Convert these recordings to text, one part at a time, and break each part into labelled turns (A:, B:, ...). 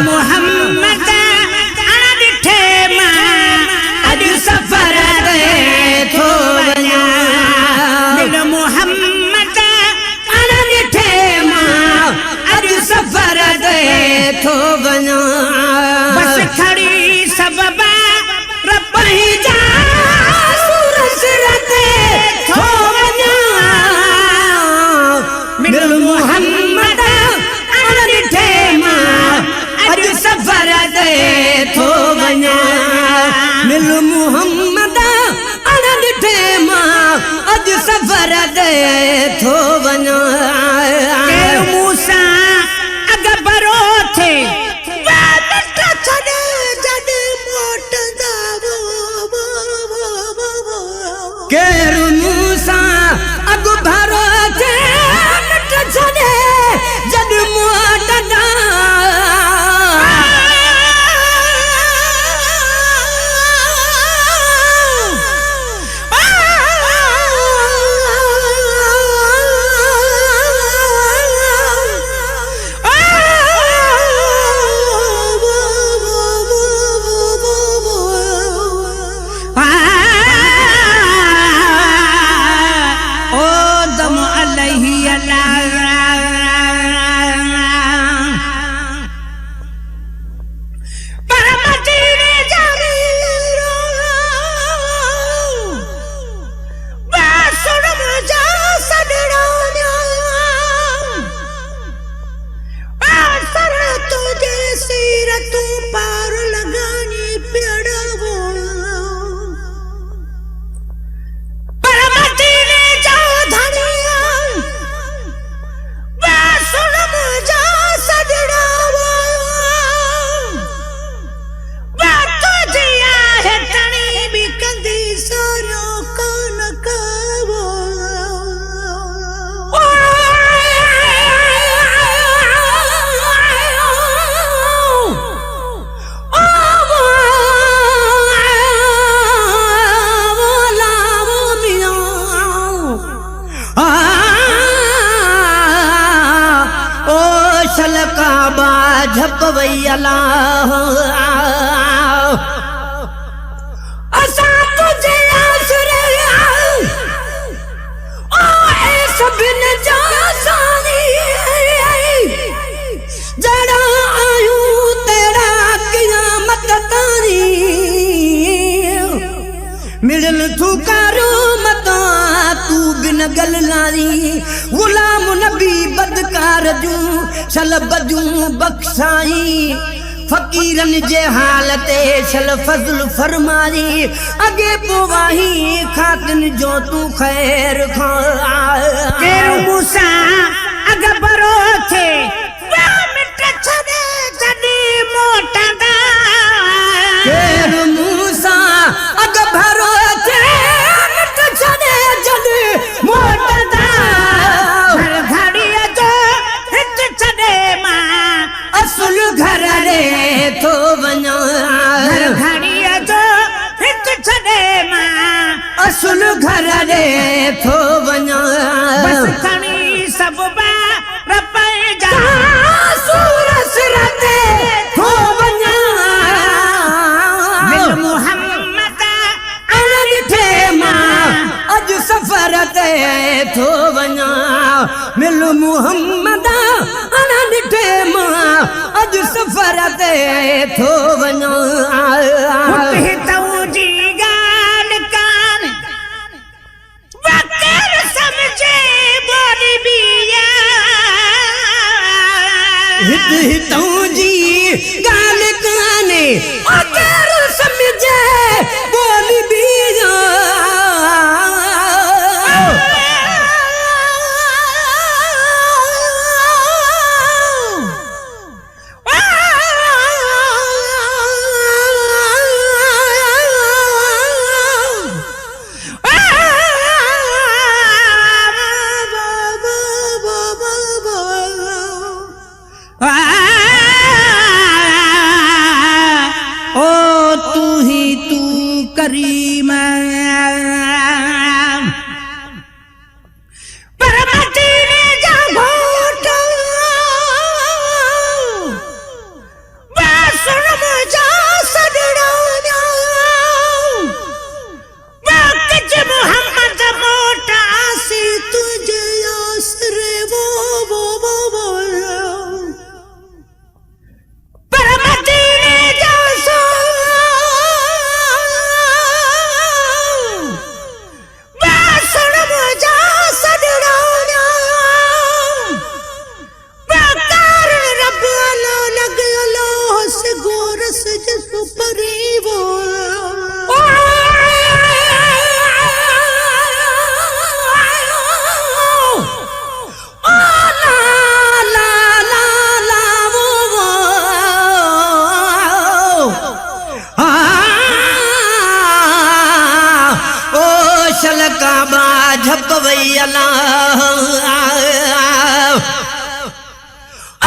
A: मोहम्मद अण ॾिठे मां अॼु सफ़र ते थो वञां। मोहम्मद अण ॾिठे मां अॼु सफ़र ते थो वञां। बस खड़ी सबबा रबई जा सूरज ते थो वञां। मोहम्मद अण ॾिठे मां अॼु सफ़र ते थो वञां। मोहम्मद अण ॾिठे मां अॼु सफ़र ते थो वञां। मूंसां अॻ भरो थे केरु मूंसां अॻ भरो थे छॾे जॾ मोटंदा। काबा झप वई अलाह असां तुझे आसरे ओ ए सभिन जा सानी जड़ा आयूं तेरा क़यामत ताणी मिलन तू करो मता तू बिन गल लारी गुलाम नबी बदकार जूं चल बजूं बख्शाई फकीरन जे हालते चल फजल फरमाई अगे पोवाही खातिन जो तू खैर खा केरु मूसा अग बरो थे मिट छदे जदी मोटदा केरु मूसा अग भरो थे मिट छदे जदी मोटदा असुल घर रे थो वञां। घड़ीअ जो हित छॾे मां असुल घर रे थो वञां। बस खणी सभु ॿार पंहिंजा सूरज ते थो वञां। मोहम्मद अण ॾिठे मां अॼु सफ़र ते थो वञां। मिल मोहम्मद अण ॾिठे मां अॼु सफ़र ते थो वञां। तुंहिंजी ॻाल्हि कान वक़्तु सम्झे बोली बिया हितों जी ॻाल्हि काने वक़्तु सम्झे बोली बिया ओ झप वई अलाह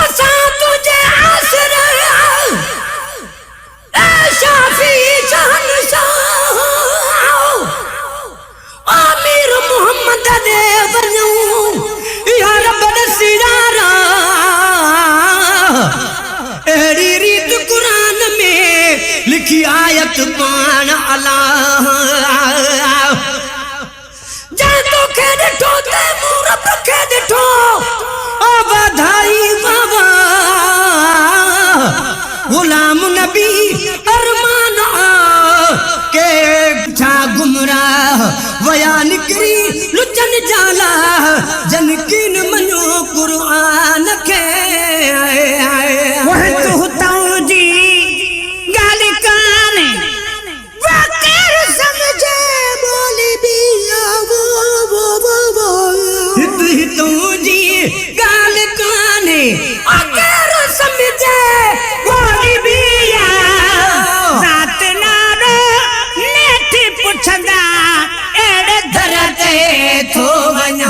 A: असा तुझे आसरा शाफी शहनशाह आमिर मोहम्मद दे वञू या रब सिरारा अहिड़ी रीत कुरान में लिखी आयत पाण अलाह जा तोखे ॾिठो ते मूं रब खे ॾिठो ओ वाधाई बाबा गुलाम नबी अरमान के छा गुमराह वया निकरी लुचन जाला जन कीन मनो कुरान के वह तो हुताऊं जी गाली काने वकर समझे बोली भी वो हितों जी गाली काने वकर समझे बोली भी पुछंदा एड़े दर ते थो वञा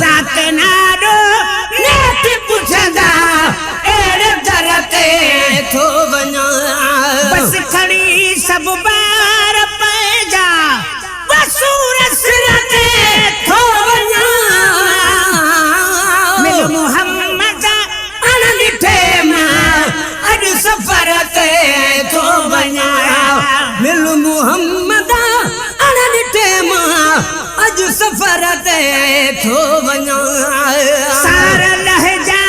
A: ज़ात नालो नेठ पुछंदा एड़े दर ते थो वञा बस खड़ी सब बार पैजा वसूर सिर ते थो वञा मिल मोहम्मद अण ॾिठे मां अॼु सफ़र ते थो वञा मिल मोहम्मद अज सफर ते थो वञा सार लहजा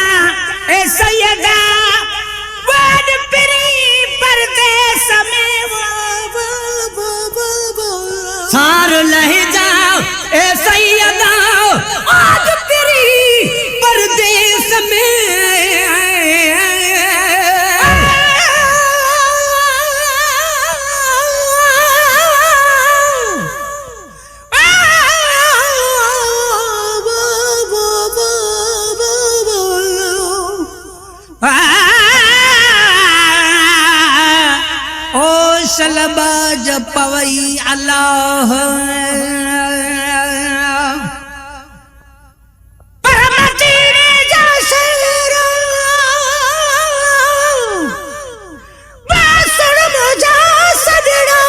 A: ए सैयदा वड पिरी परदेस में सार लहजा ए सैयदा वड पिरी परदेस में ओ शलबा जपवई अल्लाह परमतीने जा शेरा बासुर मुझा सदड़ा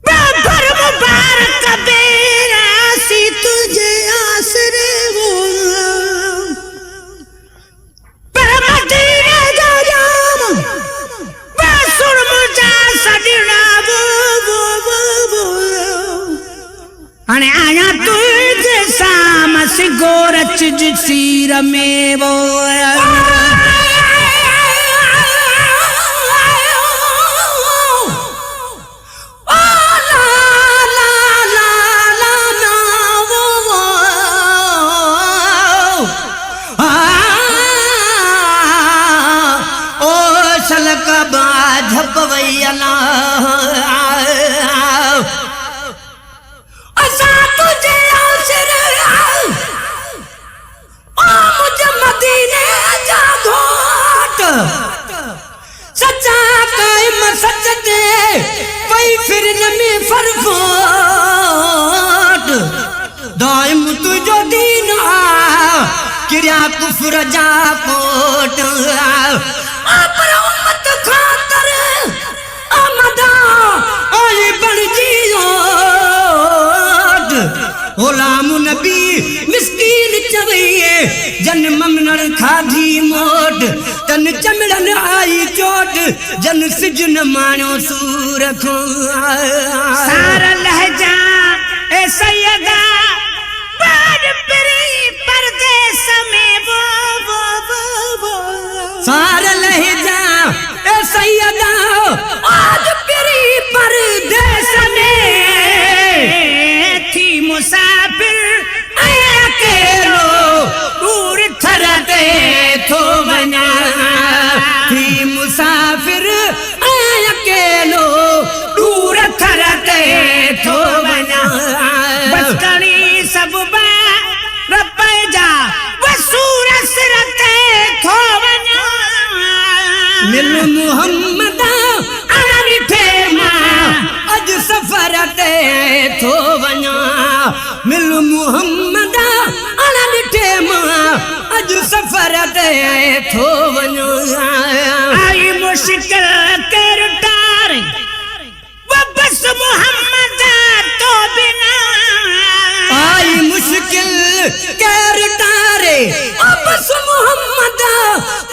A: बाबर मुबारक बेरा सी तुझे आसरे वो अने आया तुझे सामस गोरच सीर में वो झप वई अलाह असा तुझे आसरा ओ मुझे मदीने जा घोट सच्चा कायम सच दे पई फिरन में फरफोट दाइम तुझो दीन आ किरिया कुफर जा कोट पर उम्मत खातर आमदा ओली बन जीओट गुलाम नबी मिस्कीन चवैये जन ममनर खाधी मोट तन चमड़न आई चोट जन सिजन माणो सूर खो सार लहजा ए सैयदा बार पिरी परदेस में वो सार लहजा ए सैयदा आज पिरी परदेस में थी मुसाफिर अकेलो दूर थरते थो वञा थी मुसाफिर अकेलो दूर थरते थो वञा बस कणी सब बार पैजा वसूर सिर ते थो वञा मिल मोहम्मद अण ॾिठे मां अॼु ते थो वञा मिल मुहम्मद अण ॾिठे मां अॼु सफ़र ते थो वञा
B: आई मुश्किल कर तार वो बस मोहम्मद तो बिना
A: आई मुश्किल कर तारे बस मोहम्मद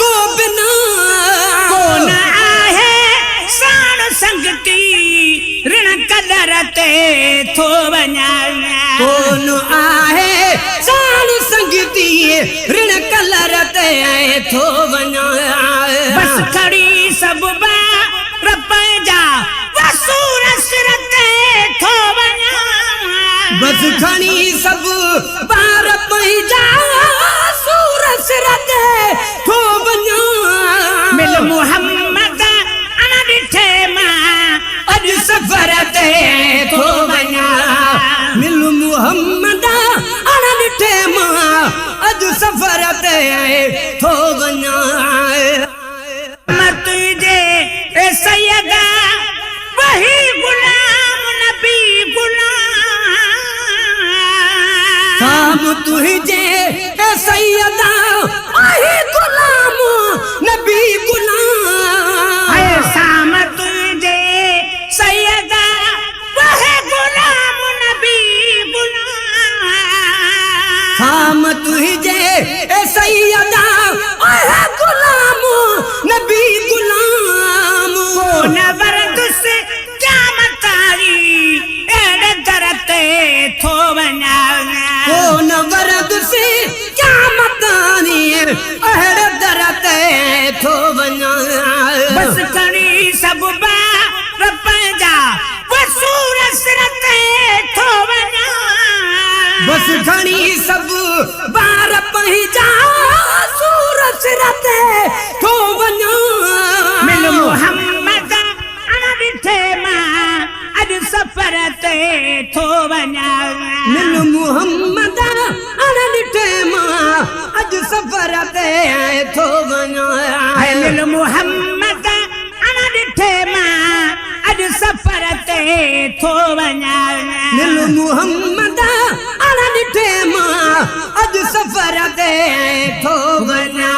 A: तो बिना
B: कौन आहे साण संगती ऋण कदर ते थो वञा
A: कौन आहे साण संगती ऋण कलर ते थो वञा
B: बस खड़ी सब बार पंहिंजा वसूर सिर ते थो वञा
A: बस खणी सब बार पंहिंजा सूर सिर ते थो वञा
B: मिल मुहम्मद अण ॾिठे मां
A: अॼु सफ़र ते थो वञा मिल मुहम्मद अण ॾिठे मां अॼु सफ़र ते थो वञा
B: मत जे ए सैयदा वही गुलाम नबी गुलाम
A: शाम तुझे ए सैयदा वही गुलाम नबी गुलाम
B: है शाम तुझे सैयदा वही गुलाम नबी गुलाम
A: शाम तुझे ए सैयदा वही गुलाम नबी गुलाम
B: न वरदुस क़यामत आई एड़े दर ते थो वञा
A: कौन वरद से क़यामत आनी अहड़ दर ते थो वञा
B: बस खणी सब बार पंहिंजा वसूर सिर ते थो वञा
A: बस खणी सब बार पंहिंजा सूर सिर ते थो वञा
B: मिल मुहम्मद अण ॾिठे मां अॼु सफ़र ते थो वञा
A: मिल मुहम्मद अण ॾिठे मां अॼु सफ़र ते थो वञा
B: है मिल मुहम्मद अण ॾिठे मां अॼु सफ़र ते थो वञा
A: मिल मुहम्मद अण ॾिठे मां अॼु सफ़र ते थो वञा